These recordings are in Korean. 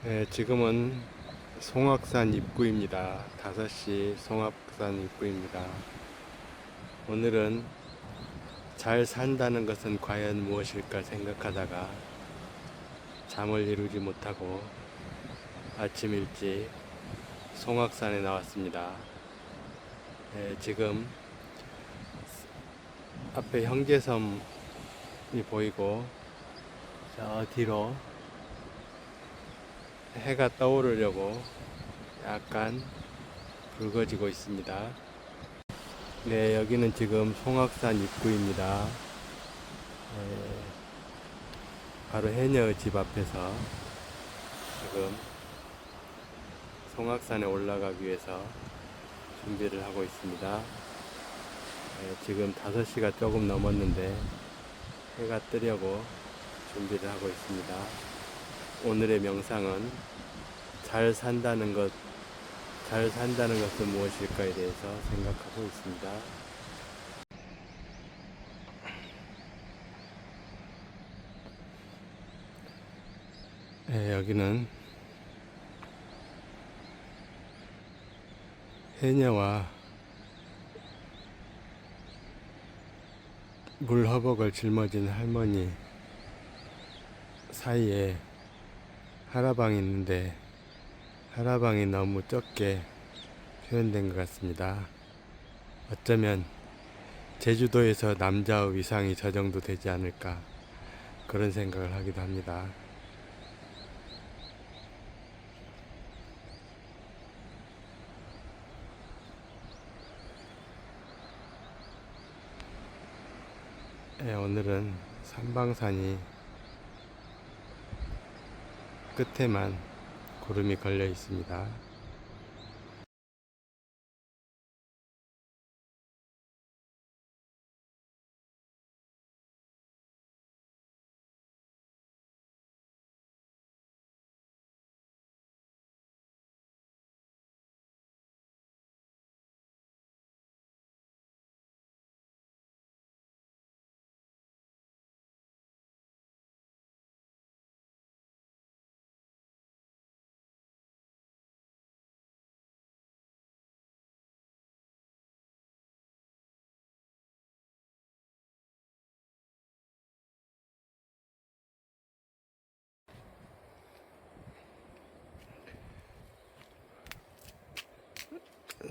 네, 지금은 송악산 입구입니다. 5시 송악산 입구입니다. 오늘은 잘 산다는 것은 과연 무엇일까 생각하다가 잠을 이루지 못하고 아침 일찍 송악산에 나왔습니다. 네, 지금 앞에 형제섬이 보이고 저 뒤로 해가 떠오르려고 약간 붉어지고 있습니다. 네, 여기는 지금 송악산 입구입니다. 네, 바로 해녀 집 앞에서 지금 송악산에 올라가기 위해서 준비를 하고 있습니다. 네, 지금 5시가 조금 넘었는데 해가 뜨려고 준비를 하고 있습니다. 오늘의 명상은 잘 산다는 것, 잘 산다는 것은 무엇일까에 대해서 생각하고 있습니다. 네, 여기는 해녀와 물허벅을 짊어진 할머니 사이에 하라방이 있는데 하라방이 너무 적게 표현된 것 같습니다. 어쩌면 제주도에서 남자의 위상이 저 정도 되지 않을까 그런 생각을 하기도 합니다. 네, 오늘은 삼방산이 끝에만 구름이 걸려 있습니다.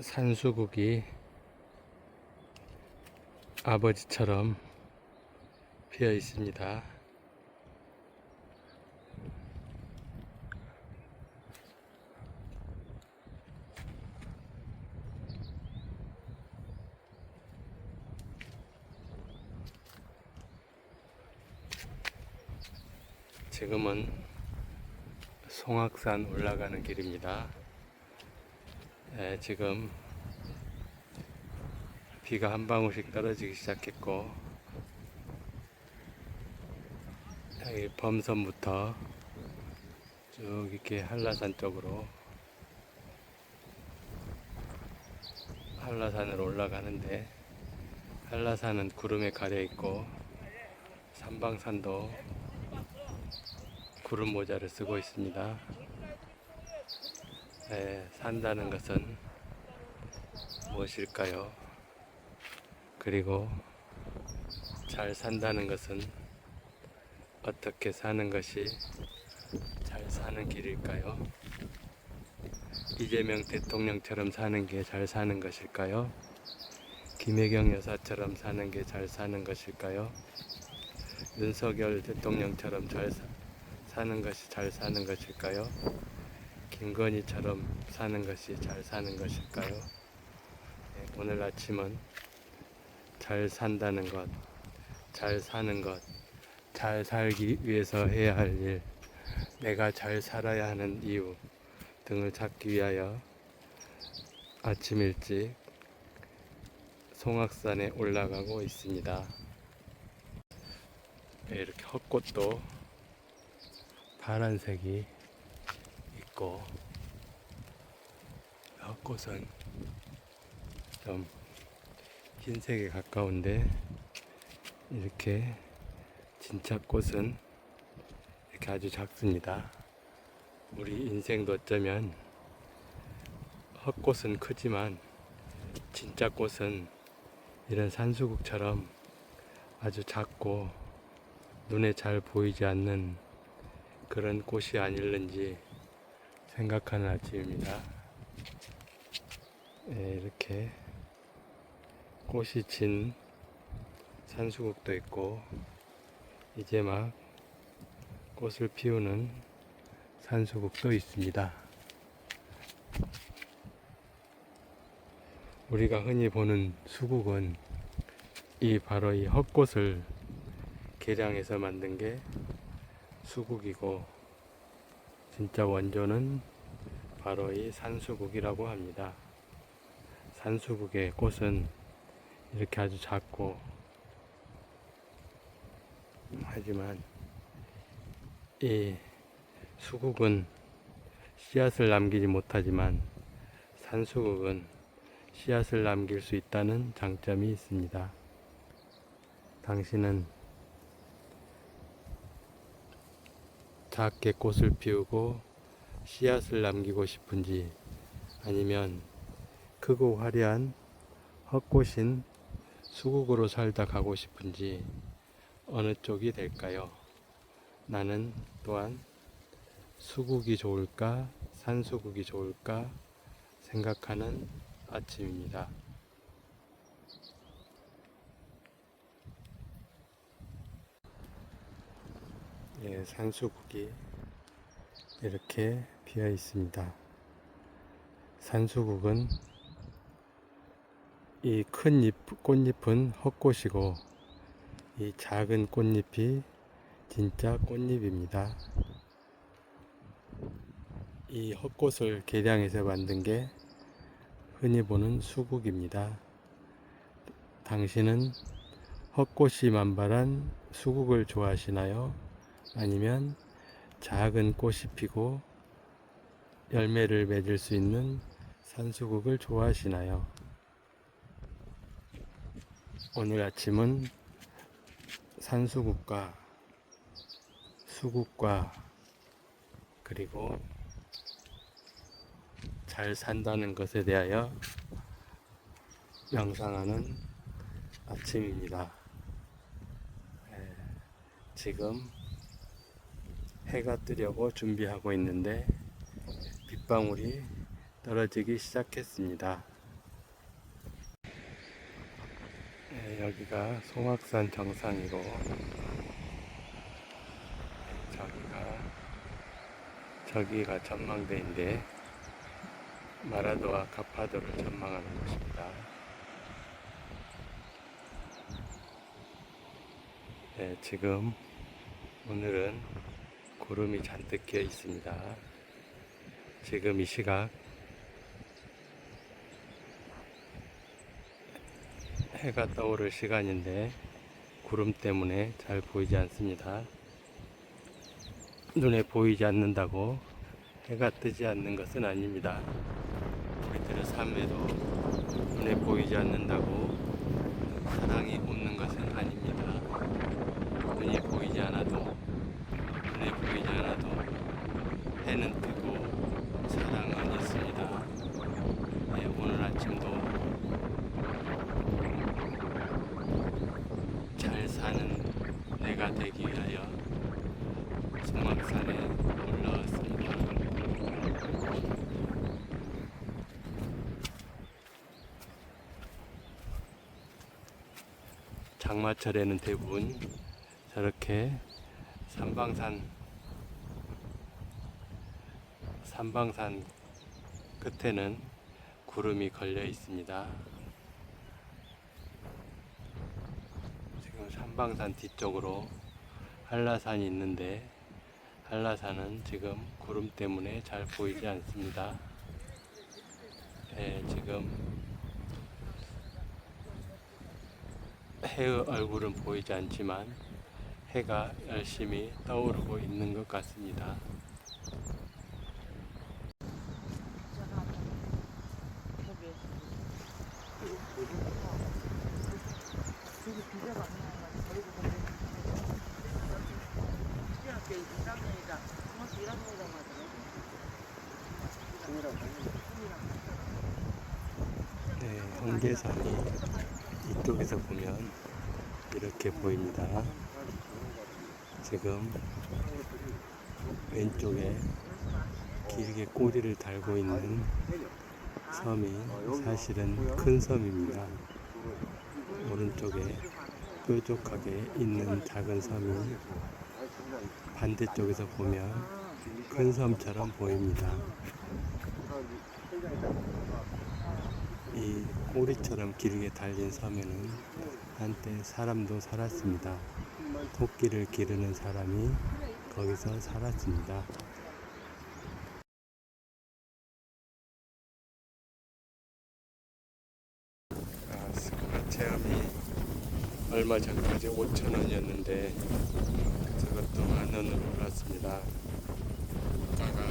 산수국이 아버지처럼 피어 있습니다. 지금은 송악산 올라가는 길입니다. 네, 지금 비가 한 방울씩 떨어지기 시작했고 여기 범섬부터 쭉 이렇게 한라산 쪽으로 한라산으로 올라가는데 한라산은 구름에 가려 있고 삼방산도 구름 모자를 쓰고 있습니다. 네, 산다는 것은 무엇일까요? 그리고 잘 산다는 것은 어떻게 사는 것이 잘 사는 길일까요? 이재명 대통령처럼 사는 게 잘 사는 것일까요? 김혜경 여사처럼 사는 게 잘 사는 것일까요? 윤석열 대통령처럼 사는 것이 잘 사는 것일까요? 김건희처럼 사는 것이 잘 사는 것일까요? 네, 오늘 아침은 잘 산다는 것, 잘 사는 것, 잘 살기 위해서 해야 할 일, 내가 잘 살아야 하는 이유 등을 찾기 위하여 아침 일찍 송악산에 올라가고 있습니다. 네, 이렇게 헛꽃도 파란색이 있고 헛꽃은 좀 흰색에 가까운데 이렇게 진짜 꽃은 이렇게 아주 작습니다. 우리 인생도 어쩌면 헛꽃은 크지만 진짜 꽃은 이런 산수국처럼 아주 작고 눈에 잘 보이지 않는 그런 꽃이 아닐는지 생각하는 아침입니다. 네, 이렇게 꽃이 진 산수국도 있고 이제 막 꽃을 피우는 산수국도 있습니다. 우리가 흔히 보는 수국은 바로 이 헛꽃을 개량해서 만든 게 수국이고 진짜 원조는 바로 이 산수국이라고 합니다. 산수국의 꽃은 이렇게 아주 작고 하지만 이 수국은 씨앗을 남기지 못하지만 산수국은 씨앗을 남길 수 있다는 장점이 있습니다. 당신은 작게 꽃을 피우고 씨앗을 남기고 싶은지 아니면 크고 화려한 헛꽃인 수국으로 살다 가고 싶은지 어느 쪽이 될까요? 나는 또한 수국이 좋을까 산수국이 좋을까 생각하는 아침입니다. 예, 산수국이 이렇게 피어 있습니다. 산수국은 이 큰 꽃잎은 헛꽃이고 이 작은 꽃잎이 진짜 꽃잎입니다. 이 헛꽃을 개량해서 만든 게 흔히 보는 수국입니다. 당신은 헛꽃이 만발한 수국을 좋아하시나요? 아니면 작은 꽃이 피고 열매를 맺을 수 있는 산수국을 좋아하시나요? 오늘 아침은 산수국과 수국과 그리고 잘 산다는 것에 대하여 명상하는 아침입니다. 지금 해가 뜨려고 준비하고 있는데 빗방울이 떨어지기 시작했습니다. 여기가 송악산 정상이고 저기가 전망대인데 마라도와 카파도를 전망하는 곳입니다. 지금 오늘은 구름이 잔뜩 끼어 있습니다. 지금 이 시각 해가 떠오를 시간인데 구름 때문에 잘 보이지 않습니다. 눈에 보이지 않는다고 해가 뜨지 않는 것은 아닙니다. 우리들의 삶에도 눈에 보이지 않는다고 사랑이 없는 것은 아닙니다. 눈에 보이지 않아도 해는 뜨고 사랑은 있습니다. 오늘 아침도 잘 사는 내가 되기 위하여 송악산에 올라왔습니다. 장마철에는 대부분 저렇게 산방산 끝에는 구름이 걸려 있습니다. 지금 산방산 뒤쪽으로 한라산이 있는데 한라산은 지금 구름 때문에 잘 보이지 않습니다. 지금 해의 얼굴은 보이지 않지만 해가 열심히 떠오르고 있는 것 같습니다. 중학교 1학년이다. 중학교 1학년이라고 하더라고. 네, 홍계산이 이쪽에서 보면 이렇게 보입니다. 지금 왼쪽에 길게 꼬리를 달고 있는 섬이 사실은 큰 섬입니다. 오른쪽에 뾰족하게 있는 작은 섬이 반대쪽에서 보면 큰 섬처럼 보입니다. 이 꼬리처럼 길게 달린 섬에는 한때 사람도 살았습니다. 토끼를 기르는 사람이 거기서 살았습니다. 스쿠버 체험이 얼마 전까지 5,000원이었는데 저것도 10,000원으로 올랐습니다. 물가가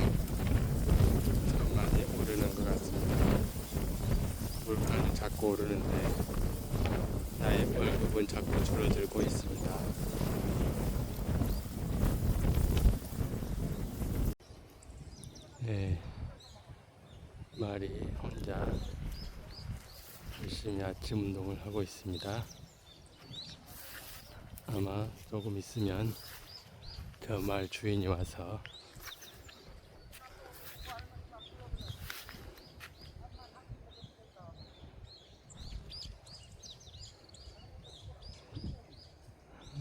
참 많이 오르는 것 같습니다. 물가는 자꾸 오르는데 나의 월급은 자꾸 줄어들고 있습니다. 네, 말이 혼자 열심히 아침 운동을 하고 있습니다. 아마 조금 있으면 저 말 주인이 와서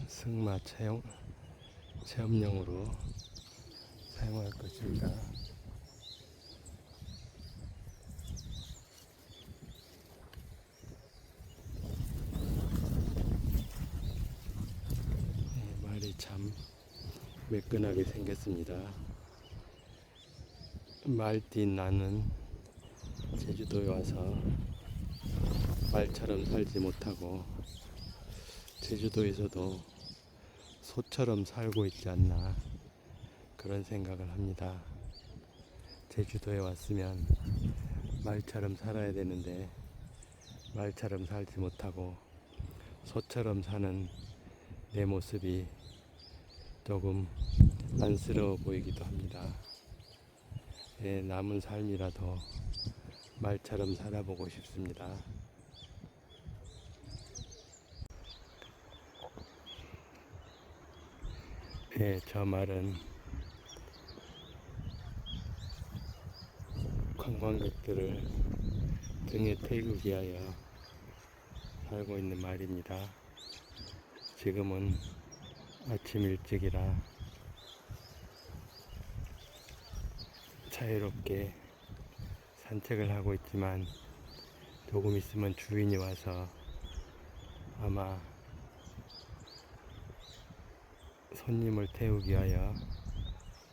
승마 체험용으로 사용할 것입니다. 네, 말이 참 매끈하게 생겼습니다. 말띠인 나는 제주도에 와서 말처럼 살지 못하고 제주도에서도 소처럼 살고 있지 않나 그런 생각을 합니다. 제주도에 왔으면 말처럼 살아야 되는데 말처럼 살지 못하고 소처럼 사는 내 모습이 조금 안쓰러워 보이기도 합니다. 남은 삶이라도 말처럼 살아보고 싶습니다. 저 말은 관광객들을 등에 태우기 위하여 살고 있는 말입니다. 지금은 아침 일찍이라 자유롭게 산책을 하고 있지만 조금 있으면 주인이 와서 아마 손님을 태우기 위하여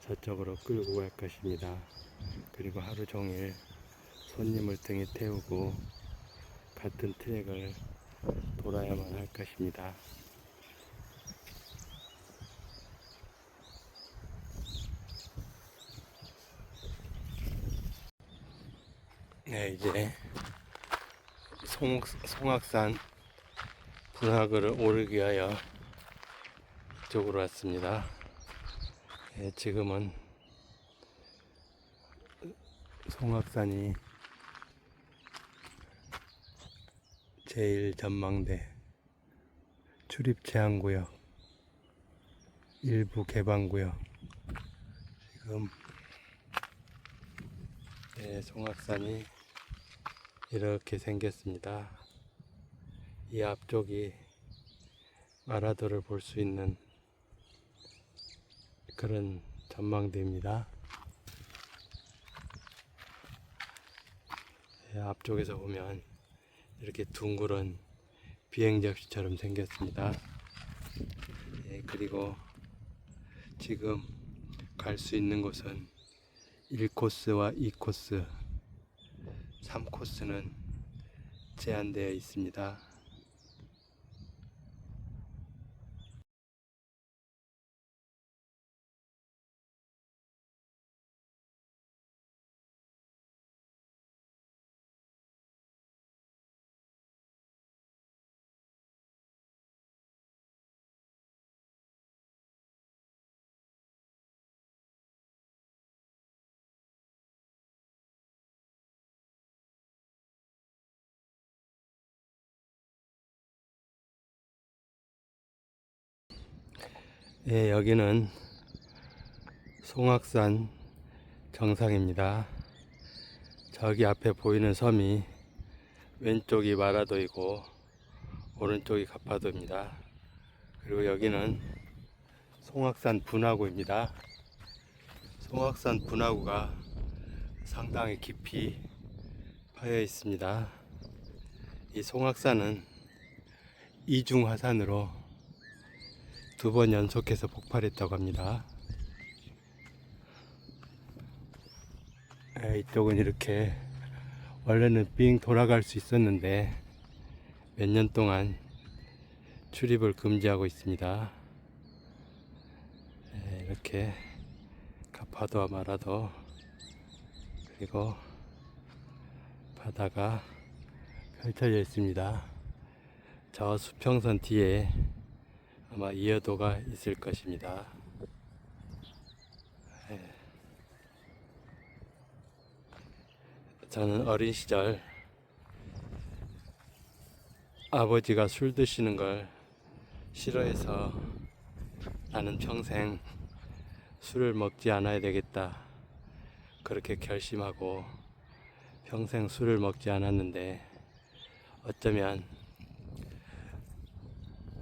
저쪽으로 끌고 갈 것입니다. 그리고 하루 종일 손님을 등에 태우고 같은 트랙을 돌아야만 할 것입니다. 네, 이제 송악산 분화구를 오르기 위하여 이쪽으로 왔습니다. 지금은 송악산이 제1전망대 출입 제한구역 일부 개방구역 지금 송악산이 이렇게 생겼습니다. 이 앞쪽이 마라도를 볼 수 있는 그런 전망대입니다. 앞쪽에서 보면 이렇게 둥그런 비행 접시처럼 생겼습니다. 그리고 지금 갈 수 있는 곳은 1코스와 2코스, 3코스는 제한되어 있습니다. 예, 여기는 송악산 정상입니다. 저기 앞에 보이는 섬이 왼쪽이 마라도이고 오른쪽이 가파도입니다. 그리고 여기는 송악산 분화구입니다. 송악산 분화구가 상당히 깊이 파여 있습니다. 이 송악산은 이중화산으로 2번 연속해서 폭발했다고 합니다. 이쪽은 이렇게 원래는 빙 돌아갈 수 있었는데 몇 년 동안 출입을 금지하고 있습니다. 이렇게 가파도와 마라도 그리고 바다가 펼쳐져 있습니다. 저 수평선 뒤에 아마 이어도가 있을 것입니다. 저는 어린 시절 아버지가 술 드시는 걸 싫어해서 나는 평생 술을 먹지 않아야 되겠다 그렇게 결심하고 평생 술을 먹지 않았는데 어쩌면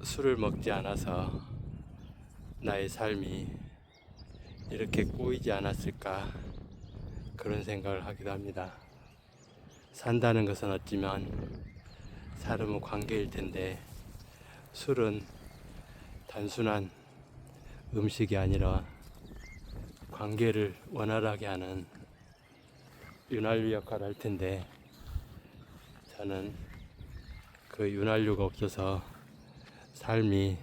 술을 먹지 않아서 나의 삶이 이렇게 꼬이지 않았을까 그런 생각을 하기도 합니다. 산다는 것은 어찌면 사람의 관계일 텐데 술은 단순한 음식이 아니라 관계를 원활하게 하는 윤활유 역할을 할 텐데 저는 그 윤활유가 없어서 삶이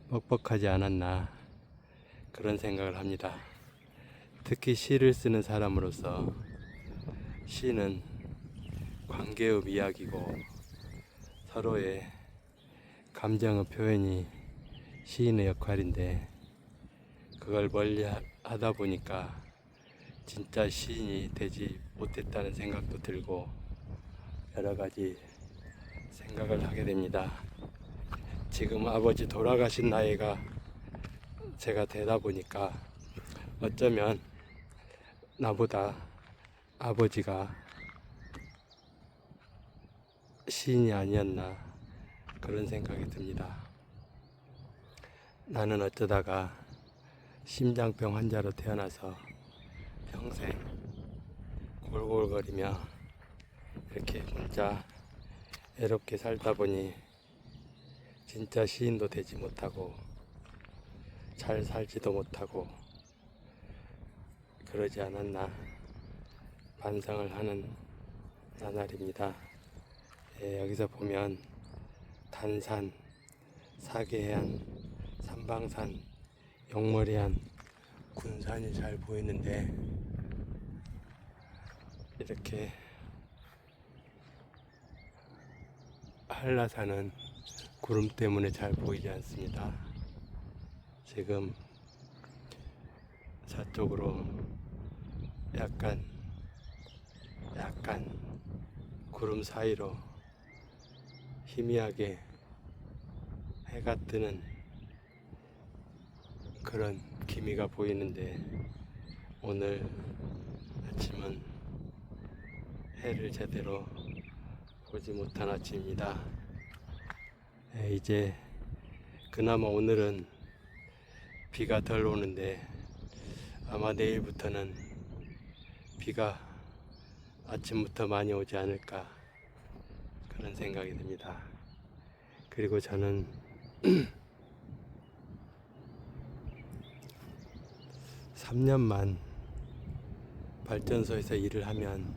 뻑뻑하지 않았나 그런 생각을 합니다. 특히 시를 쓰는 사람으로서 시는 관계의 이야기고 서로의 감정의 표현이 시인의 역할인데 그걸 멀리 하다 보니까 진짜 시인이 되지 못했다는 생각도 들고 여러 가지 생각을 하게 됩니다. 지금 아버지 돌아가신 나이가 제가 되다 보니까 어쩌면 나보다 아버지가 시인이 아니었나 그런 생각이 듭니다. 나는 어쩌다가 심장병 환자로 태어나서 평생 골골거리며 이렇게 혼자 외롭게 살다 보니 진짜 시인도 되지 못하고 잘 살지도 못하고 그러지 않았나 반성을 하는 나날입니다. 여기서 보면 단산, 사계해안, 삼방산, 용머리안, 군산이 잘 보이는데 이렇게 한라산은 구름 때문에 잘 보이지 않습니다. 지금 저쪽으로 약간 구름 사이로 희미하게 해가 뜨는 그런 기미가 보이는데 오늘 아침은 해를 제대로 보지 못한 아침입니다. 이제 그나마 오늘은 비가 덜 오는데 아마 내일부터는 비가 아침부터 많이 오지 않을까 그런 생각이 듭니다. 그리고 저는 3년만 발전소에서 일을 하면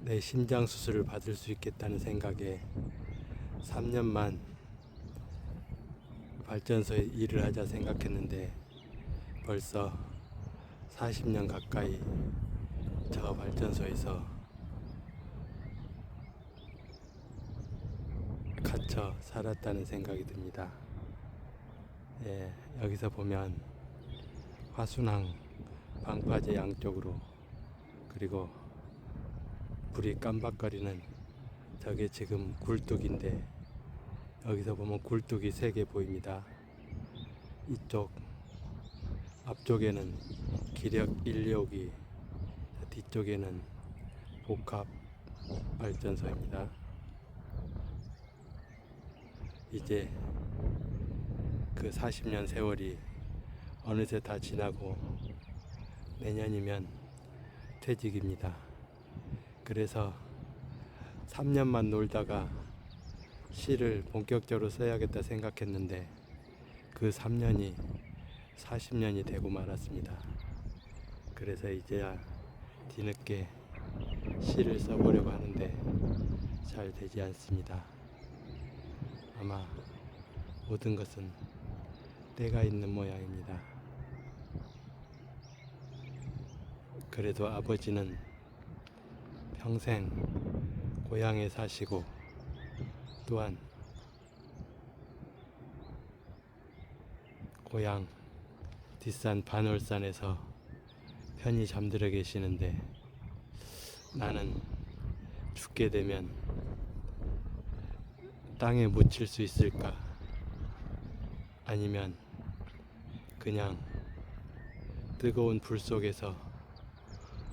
내 심장 수술을 받을 수 있겠다는 생각에 3년만 발전소에 일을 하자 생각했는데 벌써 40년 가까이 저 발전소에서 갇혀 살았다는 생각이 듭니다. 여기서 보면 화순항 방파제 양쪽으로 그리고 불이 깜박거리는 저게 지금 굴뚝인데 여기서 보면 굴뚝이 3개 보입니다. 이쪽 앞쪽에는 기력 1, 2호기, 뒤쪽에는 복합 발전소입니다. 이제 그 40년 세월이 어느새 다 지나고 내년이면 퇴직입니다. 그래서 3년만 놀다가 시를 본격적으로 써야겠다 생각했는데 그 3년이 40년이 되고 말았습니다. 그래서 이제야 뒤늦게 시를 써보려고 하는데 잘 되지 않습니다. 아마 모든 것은 때가 있는 모양입니다. 그래도 아버지는 평생 고향에 사시고 또한 고향 뒷산 반월산에서 편히 잠들어 계시는데 나는 죽게 되면 땅에 묻힐 수 있을까? 아니면 그냥 뜨거운 불 속에서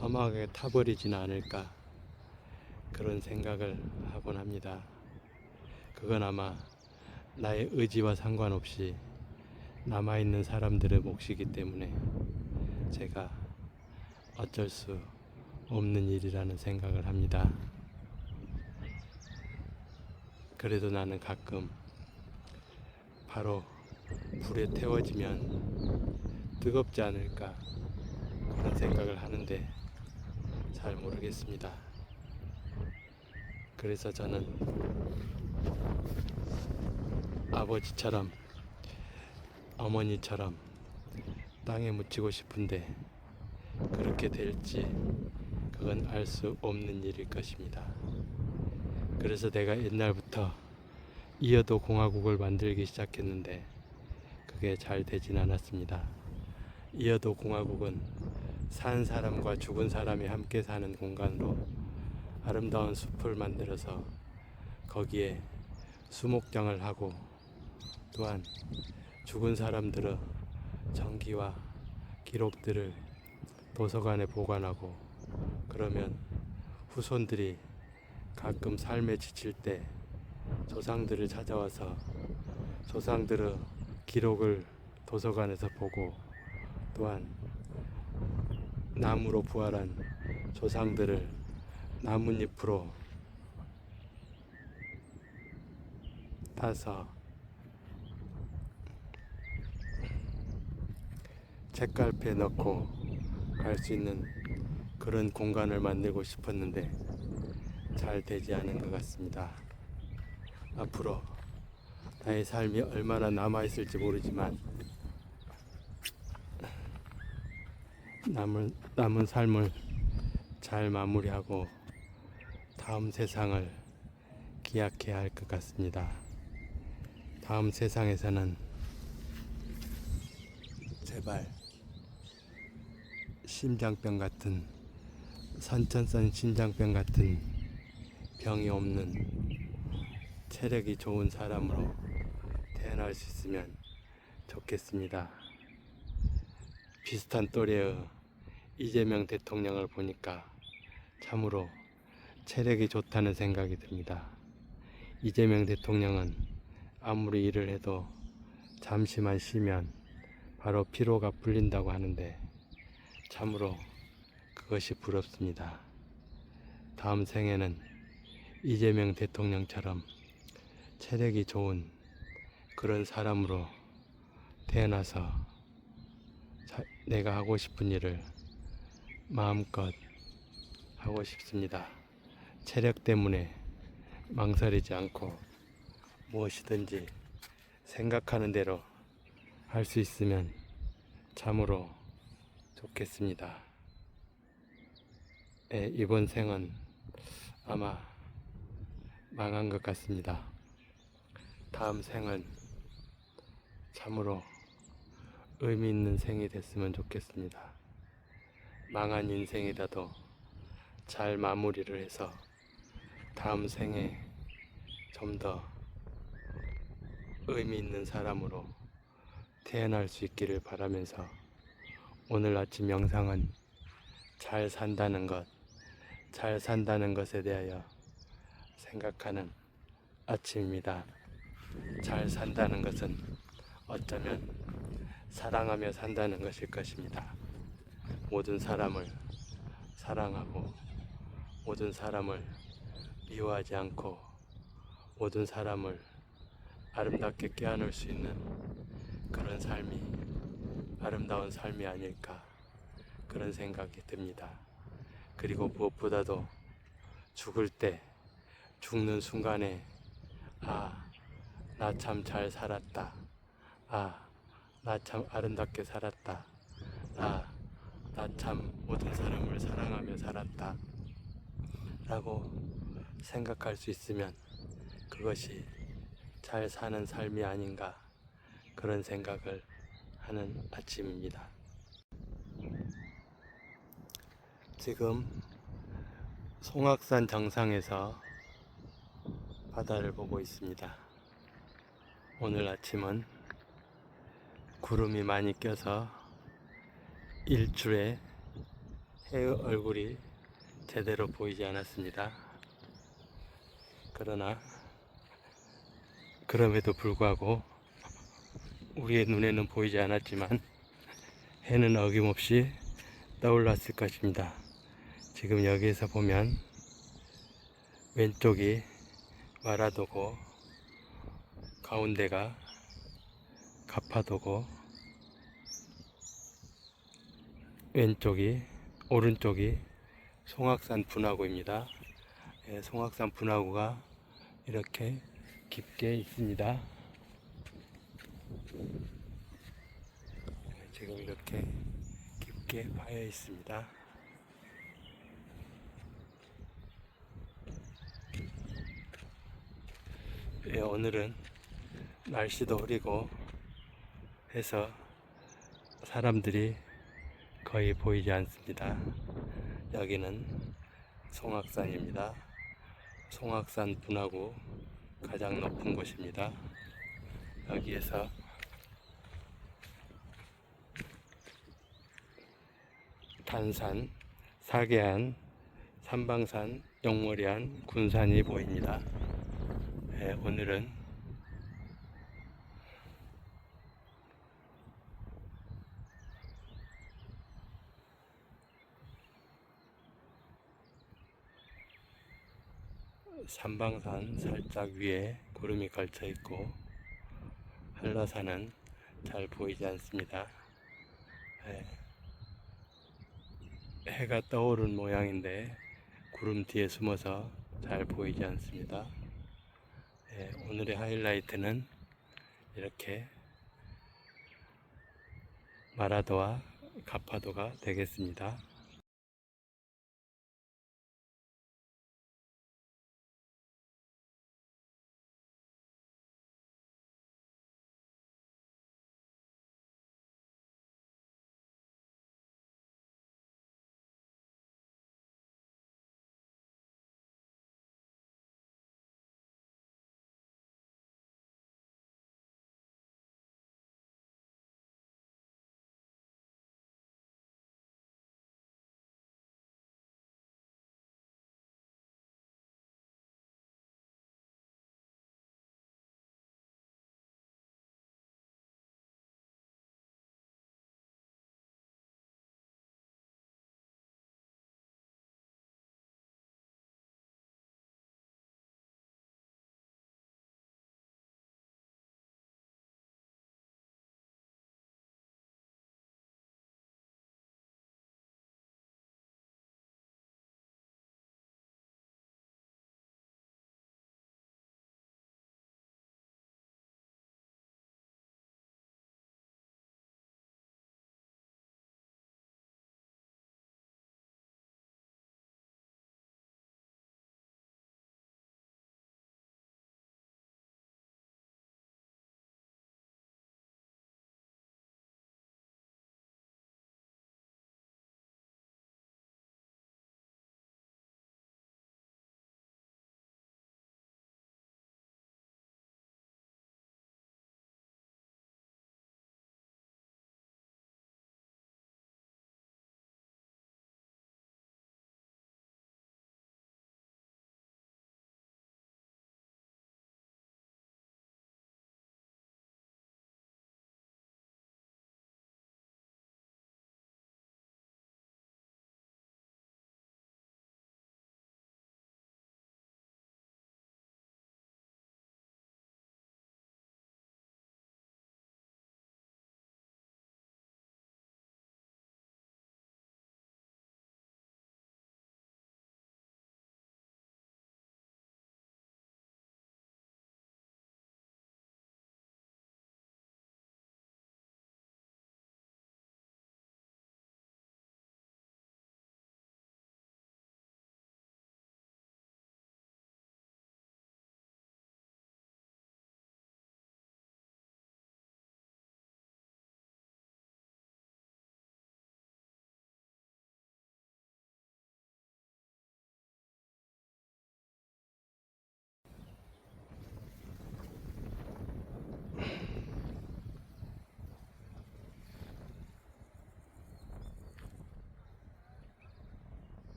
험하게 타버리진 않을까? 그런 생각을 하곤 합니다. 그건 아마 나의 의지와 상관없이 남아있는 사람들의 몫이기 때문에 제가 어쩔 수 없는 일이라는 생각을 합니다. 그래도 나는 가끔 바로 불에 태워지면 뜨겁지 않을까 그런 생각을 하는데 잘 모르겠습니다. 그래서 저는 아버지처럼 어머니처럼 땅에 묻히고 싶은데 그렇게 될지 그건 알 수 없는 일일 것입니다. 그래서 내가 옛날부터 이어도 공화국을 만들기 시작했는데 그게 잘 되진 않았습니다. 이어도 공화국은 산 사람과 죽은 사람이 함께 사는 공간으로 아름다운 숲을 만들어서 거기에 수목장을 하고 또한 죽은 사람들의 전기와 기록들을 도서관에 보관하고 그러면 후손들이 가끔 삶에 지칠 때 조상들을 찾아와서 조상들의 기록을 도서관에서 보고 또한 나무로 부활한 조상들을 나뭇잎으로 따서 책갈피에 넣고 갈 수 있는 그런 공간을 만들고 싶었는데 잘 되지 않은 것 같습니다. 앞으로 나의 삶이 얼마나 남아있을지 모르지만 남은 삶을 잘 마무리하고 다음 세상을 기약해야 할 것 같습니다. 다음 세상에서는 제발 심장병 같은 선천성 심장병 같은 병이 없는 체력이 좋은 사람으로 태어날 수 있으면 좋겠습니다. 비슷한 또래의 이재명 대통령을 보니까 참으로 체력이 좋다는 생각이 듭니다. 이재명 대통령은 아무리 일을 해도 잠시만 쉬면 바로 피로가 풀린다고 하는데 참으로 그것이 부럽습니다. 다음 생에는 이재명 대통령처럼 체력이 좋은 그런 사람으로 태어나서 내가 하고 싶은 일을 마음껏 하고 싶습니다. 체력 때문에 망설이지 않고 무엇이든지 생각하는 대로 할 수 있으면 참으로 좋겠습니다. 이번 생은 아마 망한 것 같습니다. 다음 생은 참으로 의미 있는 생이 됐으면 좋겠습니다. 망한 인생이라도 잘 마무리를 해서 다음 생에 좀 더 의미 있는 사람으로 태어날 수 있기를 바라면서 오늘 아침 영상은 잘 산다는 것, 잘 산다는 것에 대하여 생각하는 아침입니다. 잘 산다는 것은 어쩌면 사랑하며 산다는 것일 것입니다. 모든 사람을 사랑하고 모든 사람을 미워하지 않고 모든 사람을 아름답게 껴안을 수 있는 그런 삶이 아름다운 삶이 아닐까 그런 생각이 듭니다. 그리고 무엇보다도 죽을 때 죽는 순간에 나 참 잘 살았다. 나 참 아름답게 살았다. 나 참 모든 사람을 사랑하며 살았다. 라고 생각할 수 있으면 그것이 잘 사는 삶이 아닌가 그런 생각을 하는 아침입니다. 지금 송악산 정상에서 바다를 보고 있습니다. 오늘 아침은 구름이 많이 껴서 일출에 해의 얼굴이 제대로 보이지 않았습니다. 그러나 그럼에도 불구하고 우리의 눈에는 보이지 않았지만 해는 어김없이 떠올랐을 것입니다. 지금 여기에서 보면 왼쪽이 마라도고 가운데가 가파도고 오른쪽이 송악산 분화구입니다. 송악산 분화구가 이렇게 깊게 있습니다. 지금 이렇게 깊게 파여 있습니다. 오늘은 날씨도 흐리고 해서 사람들이 거의 보이지 않습니다. 여기는 송악산입니다. 송악산 분화구 가장 높은 곳입니다. 여기에서 단산, 사계안, 삼방산, 용머리안, 군산이 보입니다. 오늘은 삼방산 살짝 위에 구름이 걸쳐 있고 한라산은 잘 보이지 않습니다. 해가 떠오른 모양인데 구름 뒤에 숨어서 잘 보이지 않습니다. 오늘의 하이라이트는 이렇게 마라도와 가파도가 되겠습니다.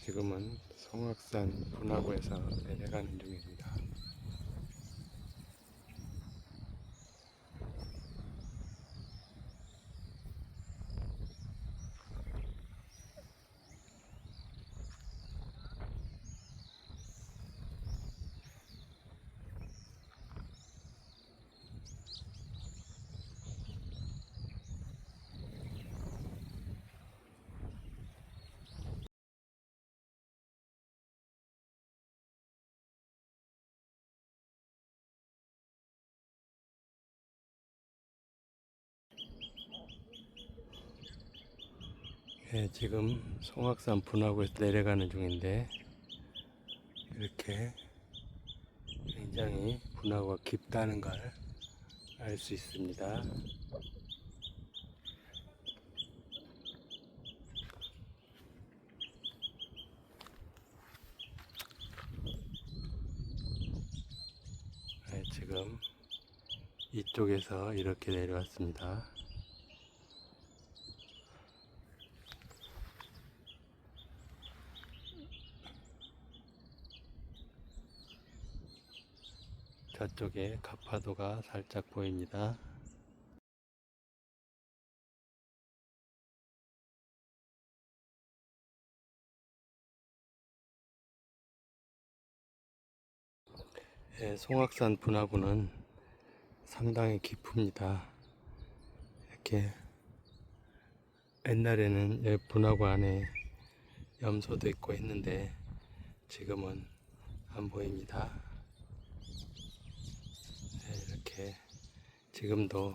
지금은 송악산 분화구에서 내려가는 중입니다. 예, 지금 송악산 분화구에서 내려가는 중인데 이렇게 굉장히 분화구가 깊다는 걸 알 수 있습니다. 예, 지금 이쪽에서 이렇게 내려왔습니다. 저쪽에 가파도가 살짝 보입니다. 예, 송악산 분화구는 상당히 깊습니다. 이렇게 옛날에는 이 분화구 안에 염소도 있고 했는데 지금은 안 보입니다. 예, 이렇게 지금도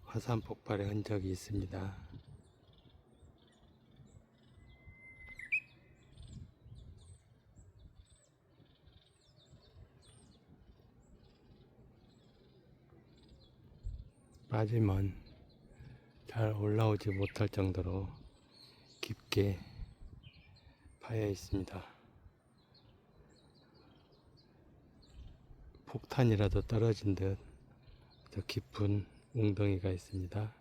화산 폭발의 흔적이 있습니다. 빠지면 잘 올라오지 못할 정도로 깊게 파여 있습니다. 폭탄이라도 떨어진 듯 더 깊은 웅덩이가 있습니다.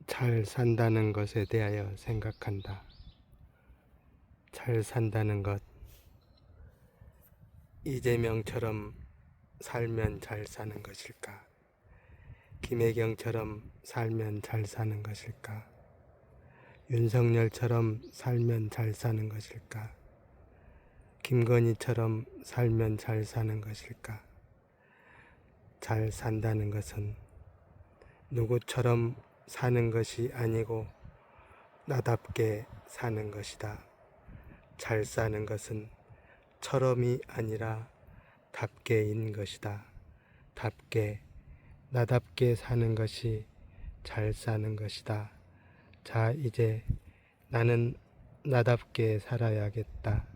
잘 산다는 것에 대하여 생각한다. 잘 산다는 것, 이재명처럼 살면 잘 사는 것일까? 김혜경처럼 살면 잘 사는 것일까? 윤석열처럼 살면 잘 사는 것일까? 김건희처럼 살면 잘 사는 것일까? 잘 산다는 것은 누구처럼 사는 것이 아니고 나답게 사는 것이다. 잘 사는 것은 처럼이 아니라 답게인 것이다. 답게, 나답게 사는 것이 잘 사는 것이다. 자, 이제 나는 나답게 살아야겠다.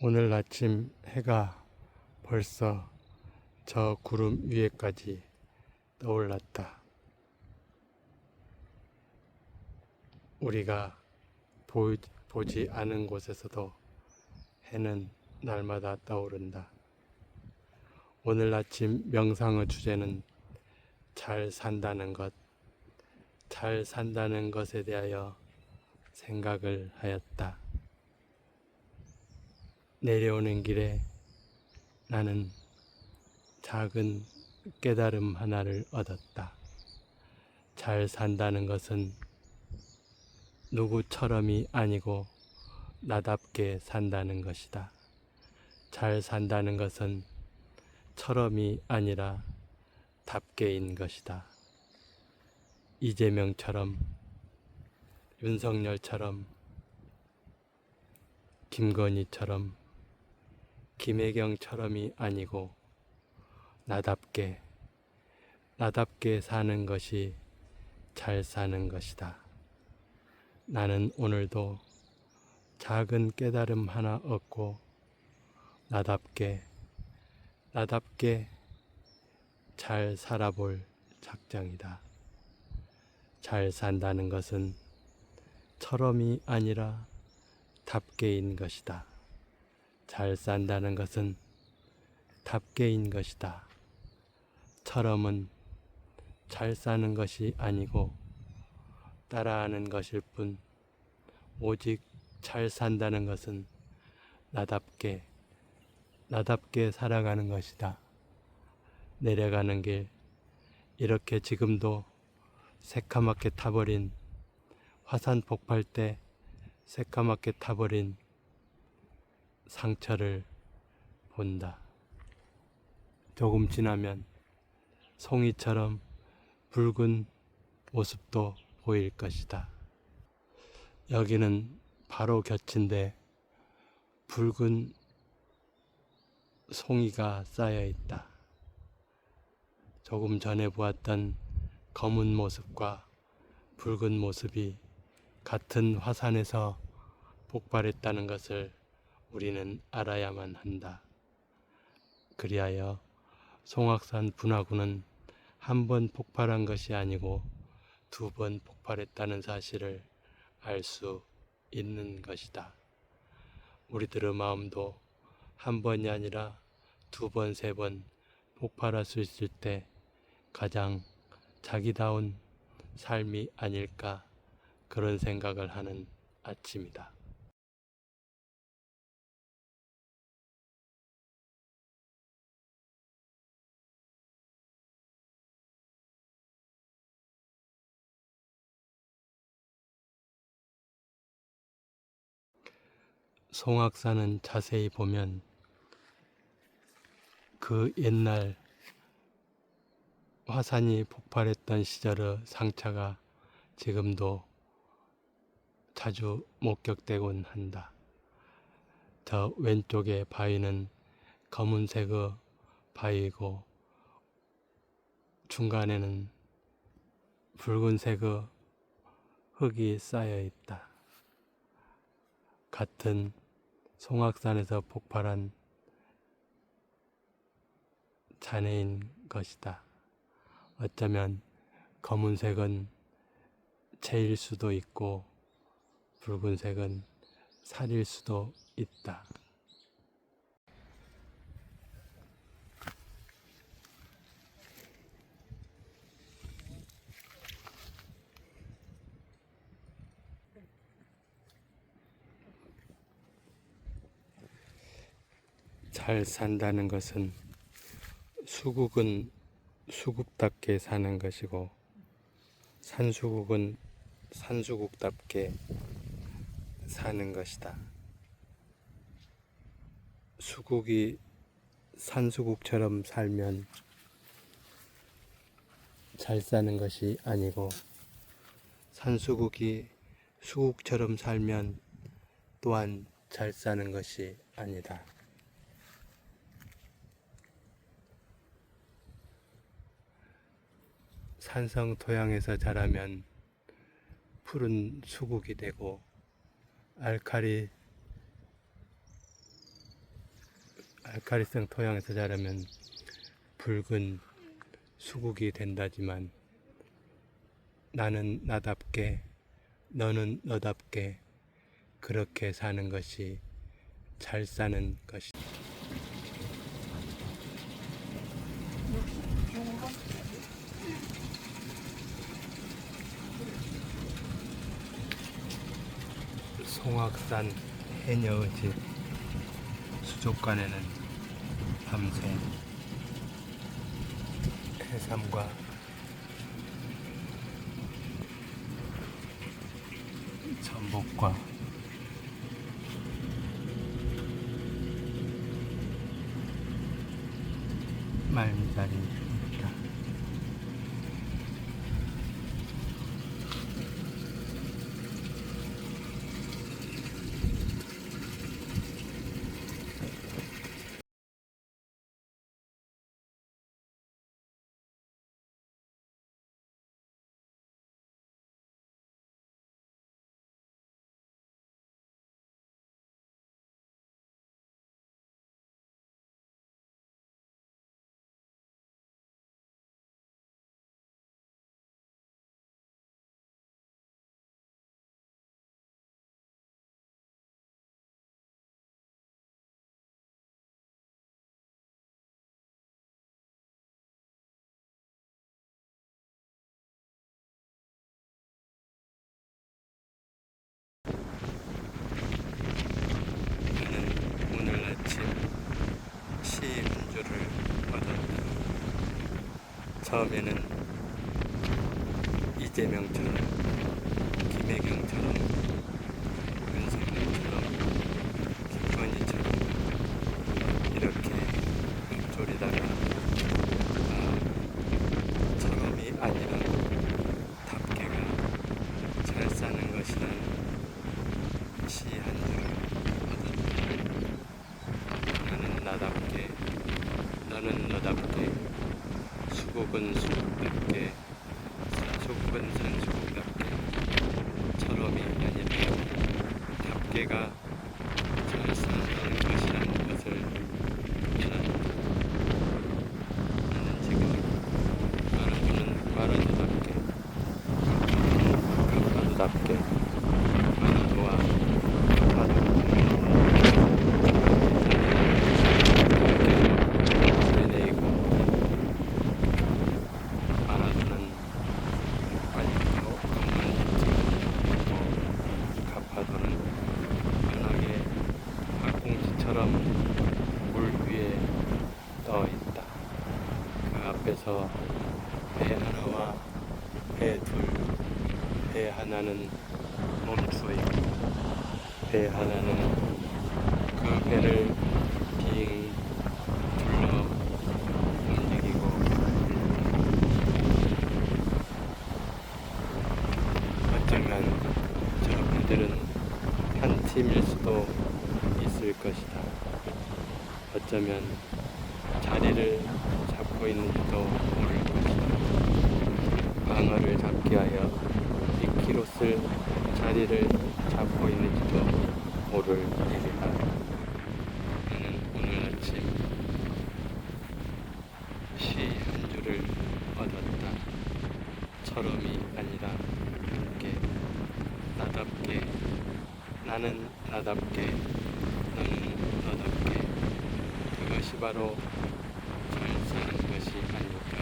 오늘 아침 해가 벌써 저 구름 위에까지 떠올랐다. 우리가 보지 않은 곳에서도 해는 날마다 떠오른다. 오늘 아침 명상의 주제는 잘 산다는 것, 잘 산다는 것에 대하여 생각을 하였다. 내려오는 길에 나는 작은 깨달음 하나를 얻었다. 잘 산다는 것은 누구처럼이 아니고 나답게 산다는 것이다. 잘 산다는 것은 처럼이 아니라 답게인 것이다. 이재명처럼, 윤석열처럼, 김건희처럼, 김혜경처럼이 아니고 나답게 사는 것이 잘 사는 것이다. 나는 오늘도 작은 깨달음 하나 얻고 나답게 잘 살아볼 작정이다. 잘 산다는 것은 처럼이 아니라 답게인 것이다. 잘 산다는 것은 답게인 것이다. 처럼은 잘 사는 것이 아니고 따라하는 것일 뿐, 오직 잘 산다는 것은 나답게 살아가는 것이다. 내려가는 길, 이렇게 지금도 새카맣게 타버린, 화산 폭발 때 새카맣게 타버린 상처를 본다. 조금 지나면 송이처럼 붉은 모습도 보일 것이다. 여기는 바로 곁인데 붉은 송이가 쌓여 있다. 조금 전에 보았던 검은 모습과 붉은 모습이 같은 화산에서 폭발했다는 것을 우리는 알아야만 한다. 그리하여 송악산 분화구는 한 번 폭발한 것이 아니고 2번 폭발했다는 사실을 알 수 있는 것이다. 우리들의 마음도 한 번이 아니라 2번, 3번 폭발할 수 있을 때 가장 자기다운 삶이 아닐까, 그런 생각을 하는 아침이다. 송악산은 자세히 보면 그 옛날 화산이 폭발했던 시절의 상처가 지금도 자주 목격되곤 한다. 저 왼쪽의 바위는 검은색의 바위이고 중간에는 붉은색의 흙이 쌓여 있다. 같은 송악산에서 폭발한 잔해인 것이다. 어쩌면 검은색은 재일 수도 있고 붉은색은 살일 수도 있다. 잘 산다는 것은 수국은 수국답게 사는 것이고 산수국은 산수국답게 사는 것이다. 수국이 산수국처럼 살면 잘 사는 것이 아니고 산수국이 수국처럼 살면 또한 잘 사는 것이 아니다. 산성 토양에서 자라면 푸른 수국이 되고 알카리성 토양에서 자라면 붉은 수국이 된다지만 나는 나답게, 너는 너답게 그렇게 사는 것이 잘 사는 것이 송악산 해녀의 집 수족관에는 밤새 해삼과 전복과 말미잘이 있다. 나는 오늘 아침 시 한 줄을 얻었다. 처음에는 이재명처럼, 김혜경처럼, 윤석열처럼, 김건희처럼 이렇게 졸이다가 처럼이 아니라 답게가 잘 사는 것이란 시 한 줄을 얻었다. 나는 나답게, 너는 너답게, 수국은 수국답게, 산수국은 산수국답게, 처럼이 아니라 답게가 잘 산다는 것이란 것을 깨닫다. 나는 지금 마라도는 마라도답게, 가파도답게, 마라도와 가파도 소리내고 마라도는 빨리 것만 찍고 가파도는 편하게 학꽁지처럼 물 위에 떠 있다. 그 앞에서 배 하나와 배 둘, 배 하나는 멈추어 있고 배 하나는 그 배를 빙 둘러 움직이고 어쩌면 저 배들은 한 팀일 수도 있을 것이다. 어쩌면 자리를 잡고 있는지도 모를 것이다. 방어를 잡기 위하여 미끼로쓸 자리를 잡고 있는지도 모를 일이다. 나는 오늘 아침 시 한 줄을 얻었다. 처럼이 아니라 답게, 나답게, 나는 나답게, 너는 너답게. 그것이 바로 잘 사는 것이 아닐까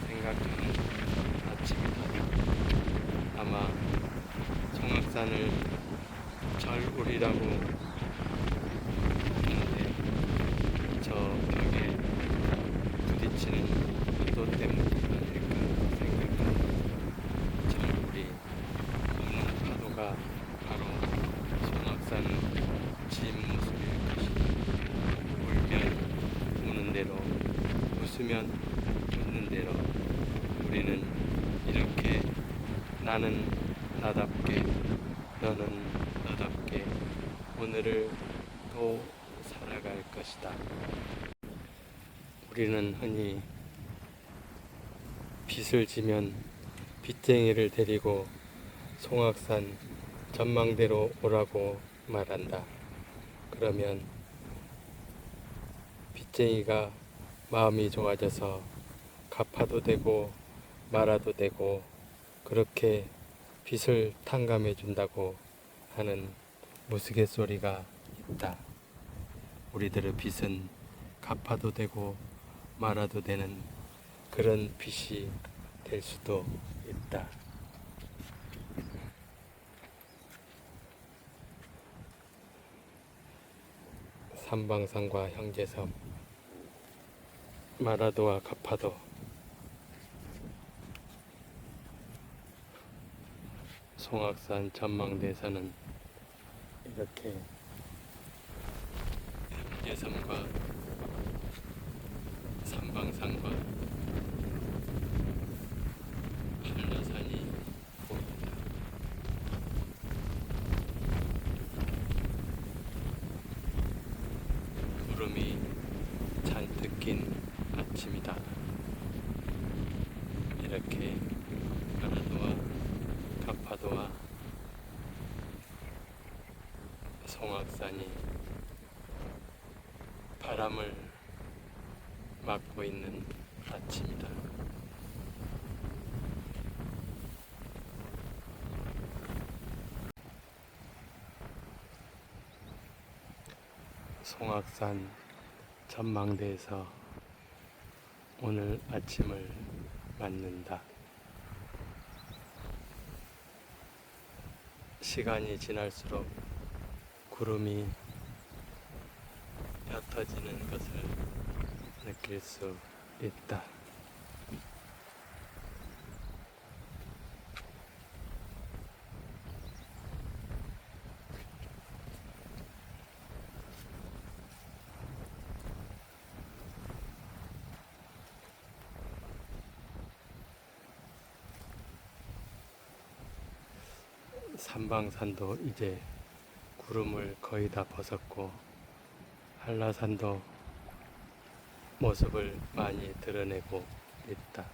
생각하는 아침이다. 아마 송악산을 절울이라고 하는데 저 벽에 부딪히는 파도 때문이 아닐까 생각하는 절울이 오는 파도가 바로 송악산 뒷모습일 것이다. 울면 우는 대로, 웃으면 웃는 대로 우리는 이렇게 나는 나답게, 너는 너답게 오늘을 또 살아갈 것이다. 우리는 흔히 빚을 지면 빚쟁이를 데리고 송악산 전망대로 오라고 말한다. 그러면 빚쟁이가 마음이 좋아져서 갚아도 되고 말아도 되고 그렇게 빚을 탕감해 준다고 하는 무스갯소리가 있다. 우리들의 빚은 갚아도 되고 말아도 되는 그런 빚이 될 수도 있다. 삼방산과 형제섬, 말아도와 갚아도 송악산 전망대에서는 이렇게 형제섬과 삼방산과 한라산이 보인다. 구름이 잔뜩 낀 아침이다. 이렇게 말아도와 갚아도와 송악산이 바람을 맞고 있는 아침이다. 송악산 전망대에서 오늘 아침을 맞는다. 시간이 지날수록 구름이 옅어지는 것을 느낄 수 있다. 삼방산도 이제 구름을 거의 다 벗었고 한라산도 모습을 많이 드러내고 있다.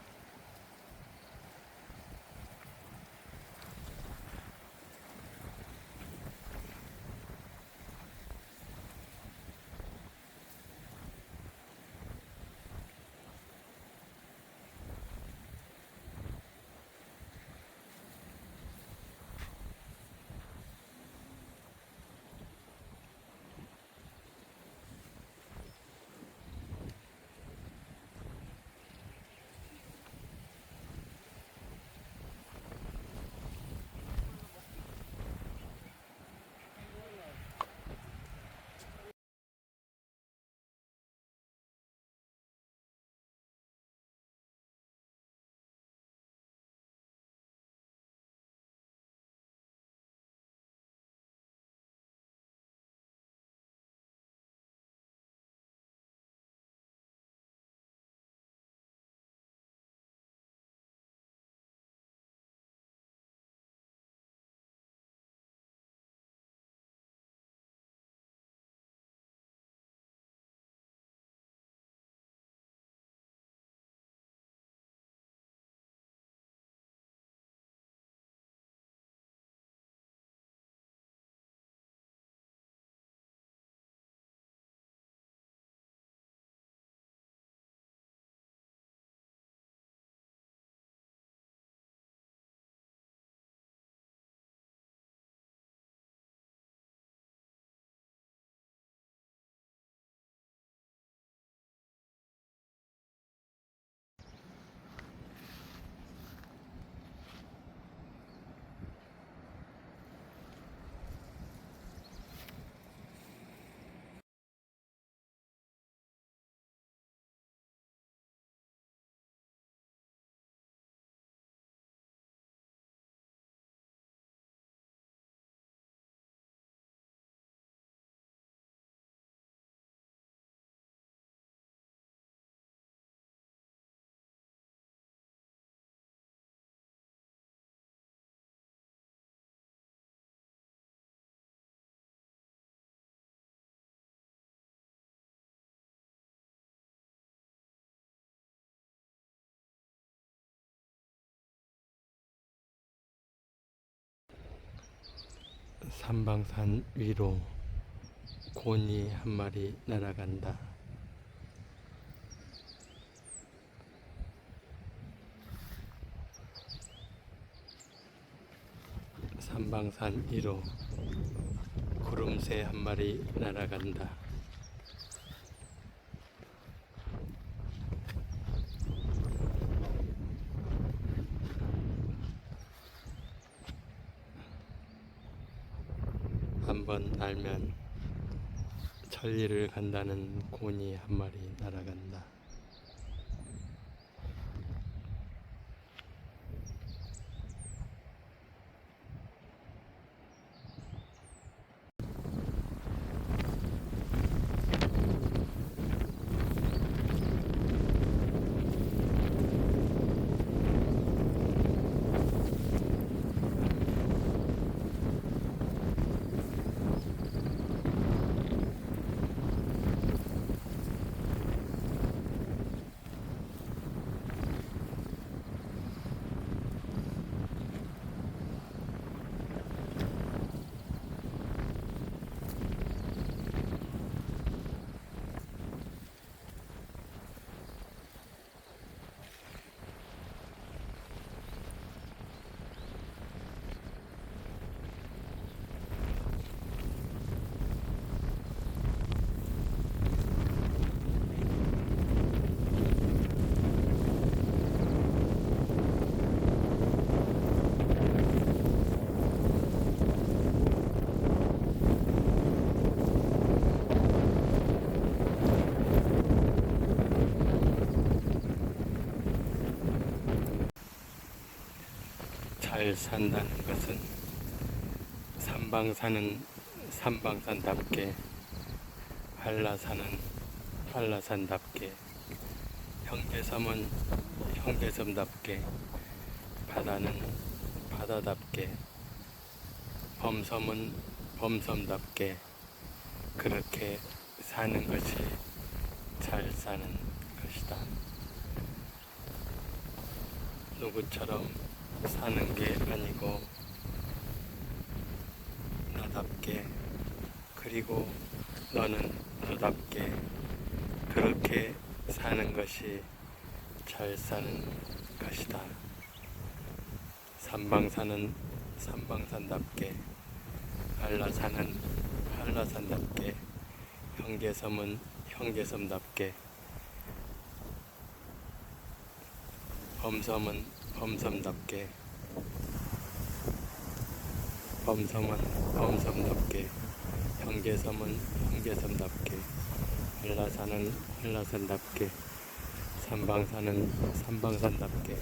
삼방산 위로 곤이 한 마리 날아간다. 삼방산 위로 구름새 한 마리 날아간다. 한번 날면 천리를 간다는 고니 한 마리 날아간다. 잘 산다는 것은 삼방산은 삼방산답게, 한라산은 한라산답게, 형제섬은 형제섬답게, 바다는 바다답게, 범섬은 범섬답게 그렇게 사는 것이 잘 사는 것이다. 누구처럼 사는 게 아니고 나답게, 그리고 너는 너답게 그렇게 사는 것이 잘 사는 것이다. 삼방산은 삼방산답게, 한라산은 한라산답게, 형제섬은 형제섬답게, 범섬은 범섬답게, 범섬은 범섬답게, 형제섬은 형제섬답게, 한라산은 한라산답게, 삼방산은 삼방산답게,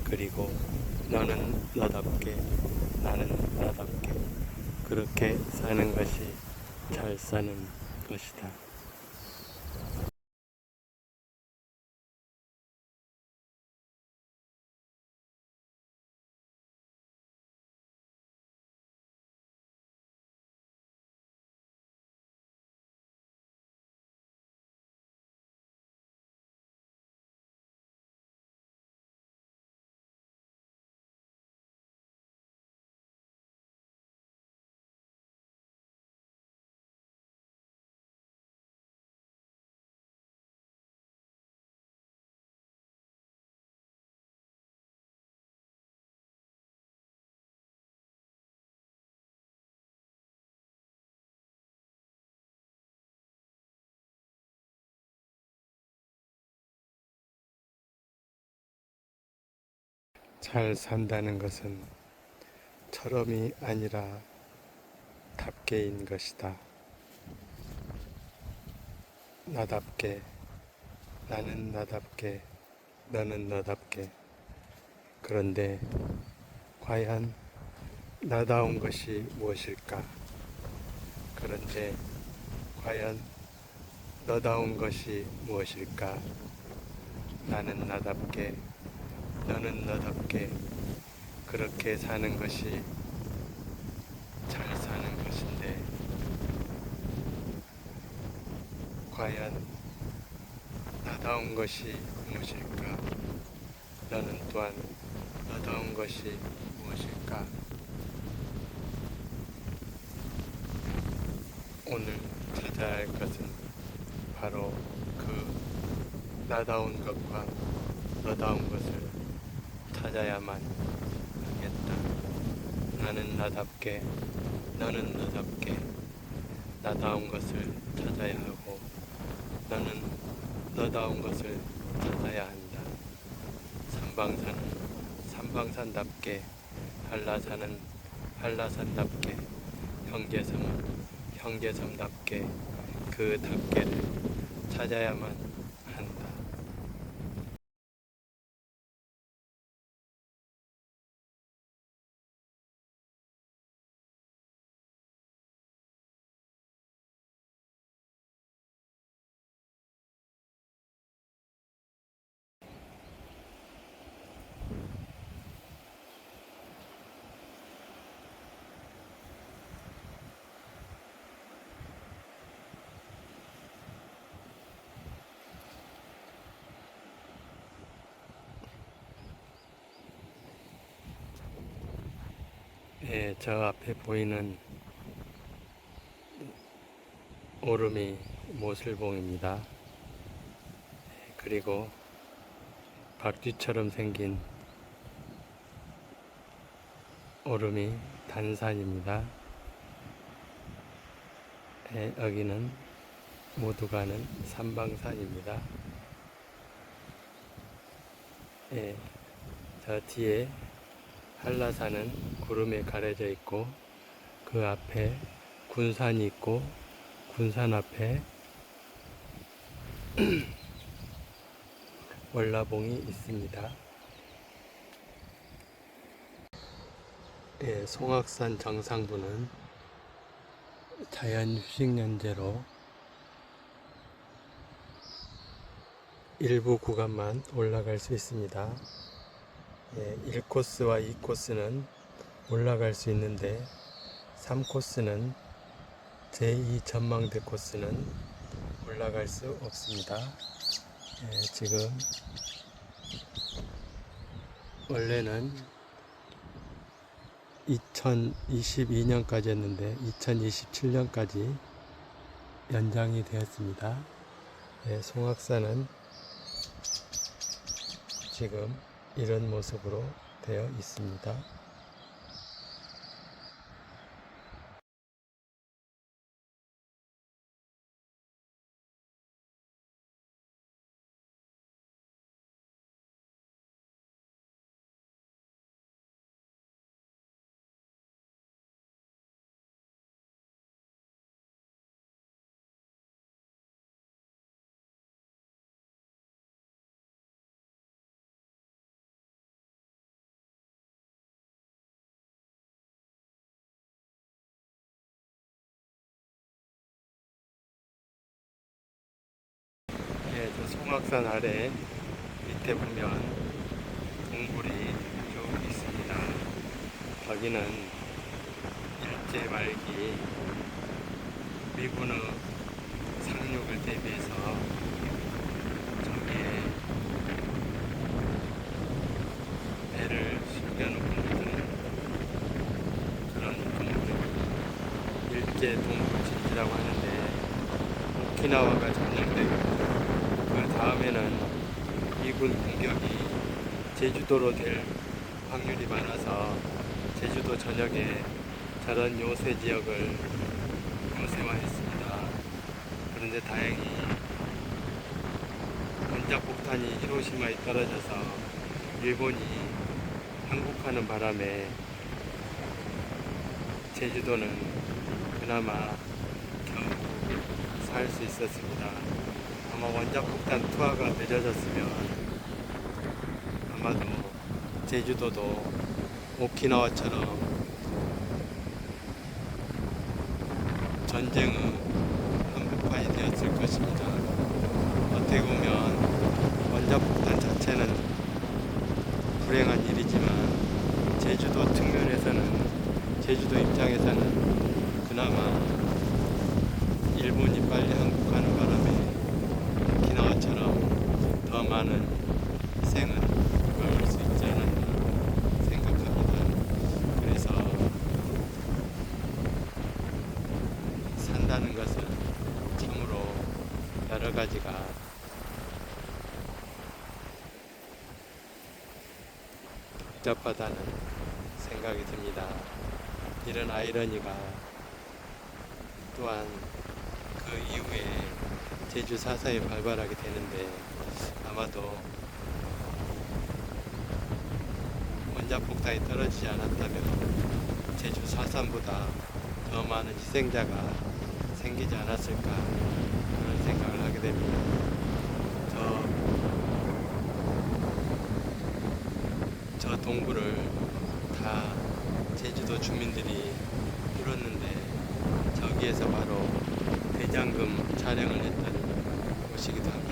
그리고 너는 너답게, 나는 나답게 그렇게 사는 것이 잘 사는 것이다. 잘 산다는 것은 처럼이 아니라 답게인 것이다. 나답게, 나는 나답게, 너는 너답게. 그런데 과연 나다운 것이 무엇일까? 그런데 과연 너다운 것이 무엇일까? 나는 나답게, 너는 너답게 그렇게 사는 것이 잘 사는 것인데, 과연 나다운 것이 무엇일까? 너는 또한 너다운 것이 무엇일까? 오늘 찾아야 할 것은 바로 그 나다운 것과 너다운 것을 찾아야만 하겠다. 나는 나답게, 너는 너답게 나다운 것을 찾아야 하고, 너는 너다운 것을 찾아야 한다. 삼방산은 삼방산답게, 한라산은 한라산답게, 경계섬은 경계섬답게 그 답계를 찾아야만 한다. 예, 저 앞에 보이는 오름이 모슬봉입니다. 그리고 박쥐처럼 생긴 오름이 단산입니다. 예, 여기는 모두 가는 삼방산입니다. 예, 저 뒤에 한라산은 구름에 가려져 있고 그 앞에 군산이 있고 군산 앞에 월라봉이 있습니다. 예, 송악산 정상부는 자연휴식연제로 일부 구간만 올라갈 수 있습니다. 예, 1코스와 2코스는 올라갈 수 있는데 3코스는 제2전망대 코스는 올라갈 수 없습니다. 예, 지금 원래는 2022년까지 했는데 2027년까지 연장이 되었습니다. 예, 송악산은 지금 이런 모습으로 되어 있습니다. 예, 저 송악산 아래 밑에 보면 동굴이 쭉 있습니다. 거기는 일제 말기 미군의 상륙을 대비해서 저기에 배를 숨겨놓고 있는 그런 동굴이 일제 동굴진지라고 하는데 오키나와가 점령되고 그 다음에는 미군 공격이 제주도로 될 확률이 많아서 제주도 전역에 저런 요새 지역을 요새화했습니다. 그런데 다행히 원자폭탄이 히로시마에 떨어져서 일본이 항복하는 바람에 제주도는 그나마 겨우 살 수 있었습니다. 아마 원자폭탄 투하가 늦어졌으면 아마도 제주도도 오키나와처럼 전쟁의 한복판이 되었을 것입니다. 어떻게 보면 원자폭탄 자체는 불행한 일이지만 제주도 측면에서는 제주도 입장에서는 그나마 일본이 빨리 항복하는 바람에 오키나와처럼 더 많은 희생을 막을 수 있지 않았나 생각합니다. 그래서 산다는 것은 참으로 여러 가지가 복잡하다는 생각이 듭니다. 이런 아이러니가 또한 그 이후에 제주 4.4에 발발하게 되는데 아마도 원자폭탄이 떨어지지 않았다면 제주 4.3보다 더 많은 희생자가 생기지 않았을까 그런 생각을 하게 됩니다. 저 동굴을 다 제주도 주민들이 뚫었는데 저기에서 바로 대장금 촬영을 했던 곳이기도 합니다.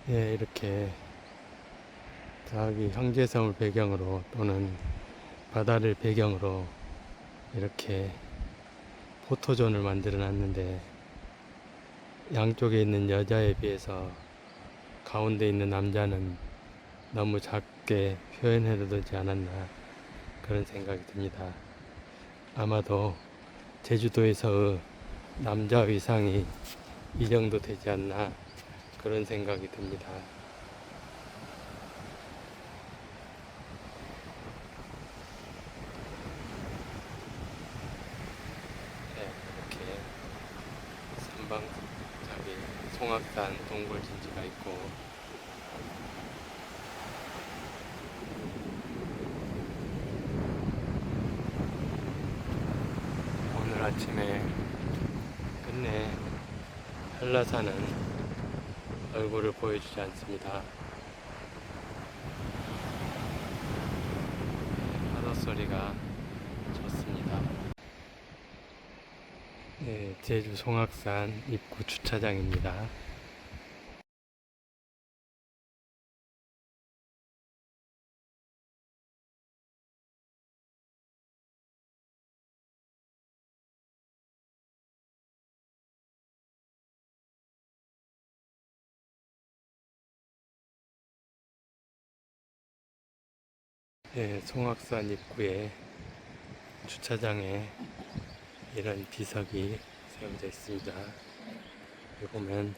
예, 이렇게 저기 형제섬을 배경으로 또는 바다를 배경으로 이렇게 포토존을 만들어 놨는데 양쪽에 있는 여자에 비해서 가운데 있는 남자는 너무 작게 표현해도 되지 않았나 그런 생각이 듭니다. 아마도 제주도에서 남자 의상이 이 정도 되지 않나 그런 생각이 듭니다. 네, 이렇게 삼방 저기 송악산 동굴진지가 있고 오늘 아침에 끝내 한라산은 얼굴을 보여주지 않습니다. 파도 소리가 좋습니다. 네, 제주 송악산 입구 주차장입니다. 네, 송악산 입구에 주차장에 이런 비석이 세워져 있습니다. 여기 보면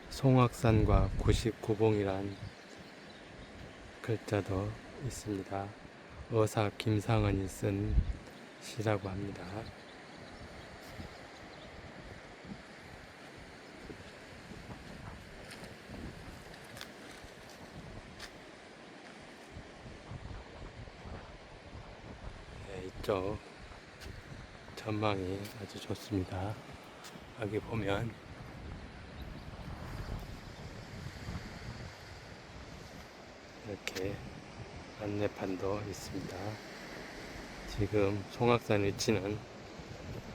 송악산과 99봉이란 글자도 있습니다. 어사 김상은이 쓴 시라고 합니다. 네, 이쪽 전망이 아주 좋습니다. 여기 보면 이렇게 안내판도 있습니다. 지금 송악산 위치는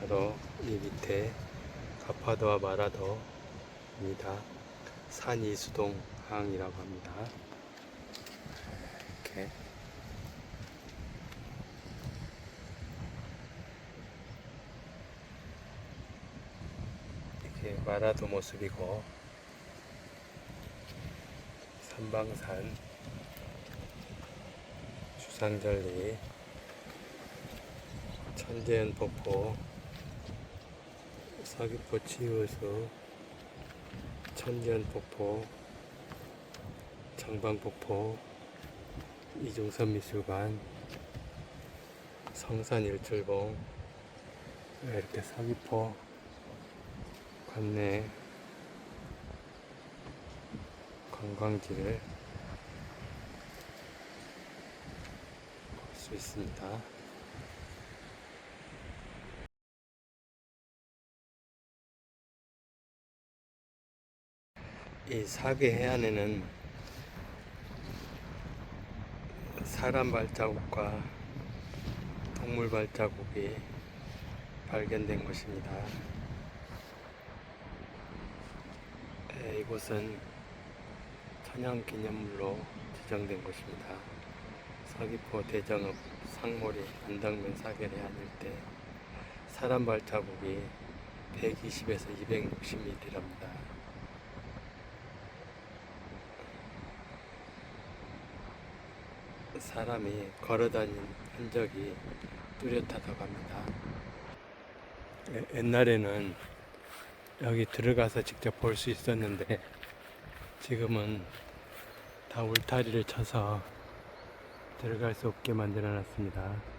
바로 이 밑에 가파도와 마라도입니다. 산이수동항이라고 합니다. 이렇게 마라도 모습이고 삼방산 주상절리 천재연 폭포 서귀포 치유수 천재연 폭포 정방폭포 이중선 미술관 성산 일출봉 이렇게 서귀포 관내 관광지를 볼 수 있습니다. 이 사계 해안에는 사람 발자국과 동물 발자국이 발견된 곳입니다. 이곳은 천연기념물로 지정된 곳입니다. 서귀포 대정읍 상모리 안덕면 사계해안 일대 사람 발자국이 120에서 260mm랍니다. 사람이 걸어다닌 흔적이 뚜렷하다고 합니다. 옛날에는 여기 들어가서 직접 볼 수 있었는데 지금은 다 울타리를 쳐서 들어갈 수 없게 만들어 놨습니다.